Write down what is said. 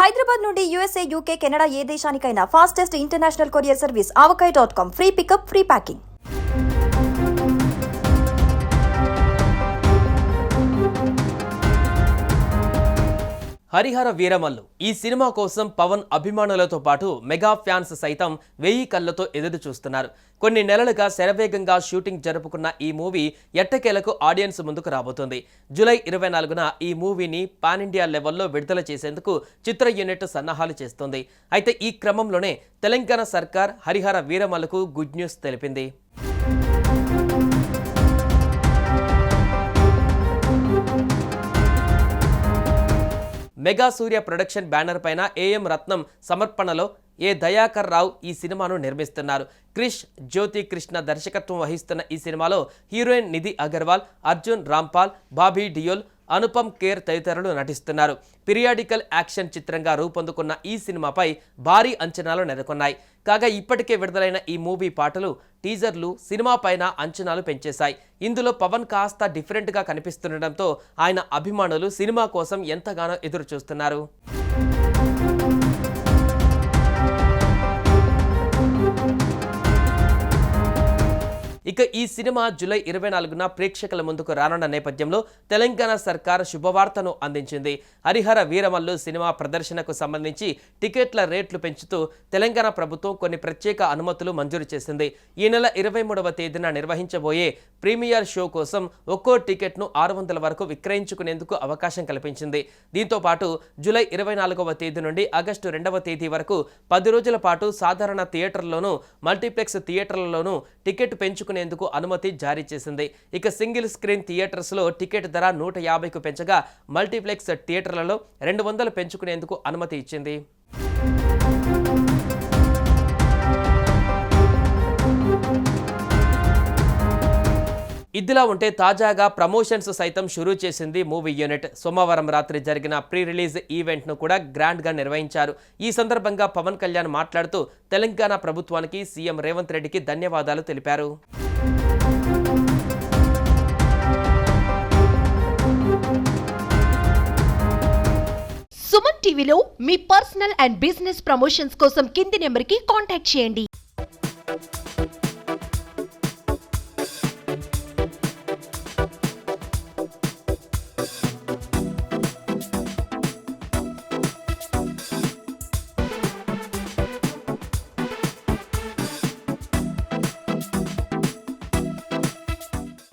హైదరాబాద్ నుండి USA, UK, Canada ఏ దేశానికైనా fastest international courier service avocai.com. Free pickup, free packing. Harihara Veeramallu ఈ సినిమా కోసం పవన్ అభిమానులతో పాటు మెగా ఫ్యాన్స్ సైతం 1000 కళ్ళతో ఎదురు చూస్తున్నారు. కొన్ని నెలలుగా శరవేగంగా షూటింగ్ జరుపుకున్న ఈ మూవీ ఎట్టకేలకు ఆడియన్స్ ముందుకు రాబోతుంది. జూలై 24న ఈ మూవీని పాన్ ఇండియా లెవెల్లో విడుదల చేసేందుకు చిత్ర యూనిట్ సన్నాహాలు చేస్తుంది. అయితే ఈ క్రమంలోనే తెలంగాణ సర్కార్ హరిహర వీరమల్లుకు గుడ్ న్యూస్ తెలిపింది. మెగా సూర్య ప్రొడక్షన్ బ్యానర్ పైన ఏఎం రత్నం సమర్పణలో ఏ దయాకర్ రావు ఈ సినిమాను నిర్మిస్తున్నారు. క్రిష్ జ్యోతి కృష్ణ దర్శకత్వం వహిస్తున్న ఈ సినిమాలో హీరోయిన్ నిధి అగర్వాల్, అర్జున్ రాంపాల్, బాబీ డియోల్, అనుపమ్ ఖేర్ తదితరులు నటిస్తున్నారు. పీరియాడికల్ యాక్షన్ చిత్రంగా రూపొందుకున్న ఈ సినిమాపై భారీ అంచనాలు నెలకొన్నాయి. కాగా ఇప్పటికే విడుదలైన ఈ మూవీ పాటలు, టీజర్లు సినిమా పైన అంచనాలు పెంచేశాయి. ఇందులో పవన్ కాస్త డిఫరెంట్గా కనిపిస్తుండటంతో ఆయన అభిమానులు సినిమా కోసం ఎంతగానో ఎదురు చూస్తున్నారు. ఇక ఈ సినిమా జూలై 24న ప్రేక్షకుల ముందుకు రానున్న నేపథ్యంలో తెలంగాణ సర్కార్ శుభవార్తను అందించింది. హరిహర వీరమల్లు సినిమా ప్రదర్శనకు సంబంధించి టికెట్ల రేట్లు పెంచుతూ తెలంగాణ ప్రభుత్వం కొన్ని ప్రత్యేక అనుమతులు మంజూరు చేసింది. ఈ నెల 23వ తేదీన నిర్వహించబోయే ప్రీమియర్ షో కోసం ఒక్కో టికెట్ను 600 వరకు విక్రయించుకునేందుకు అవకాశం కల్పించింది. దీంతో పాటు జూలై 24వ తేదీ నుండి ఆగస్టు 2వ తేదీ వరకు 10 రోజుల పాటు సాధారణ థియేటర్లలోనూ మల్టీప్లెక్స్ థియేటర్లలోనూ టికెట్ పెంచుకునేందుకు అనుమతి జారీ చేసింది. ఇక సింగిల్ స్క్రీన్ థియేటర్స్లో టికెట్ ధర 150కు పెంచగా మల్టీప్లెక్స్ థియేటర్లలో 200 పెంచుకునేందుకు అనుమతి ఇచ్చింది. ఇదిలా ఉంటే తాజాగా ప్రమోషన్స్ సైతం షురూ చేసింది మూవీ యూనిట్. సోమవారం రాత్రి జరిగిన ప్రీ రిలీజ్ ఈవెంట్ను కూడా గ్రాండ్గా నిర్వహించారు. ఈ సందర్భంగా పవన్ కళ్యాణ్ మాట్లాడుతూ తెలంగాణ ప్రభుత్వానికి సీఎం రేవంత్ రెడ్డికి ధన్యవాదాలు తెలిపారు. సుమన్ టీవీలో మీ పర్సనల్ అండ్ బిజినెస్ ప్రమోషన్స్ కోసం కింది నెంబర్కి కాంటాక్ట్ చేయండి.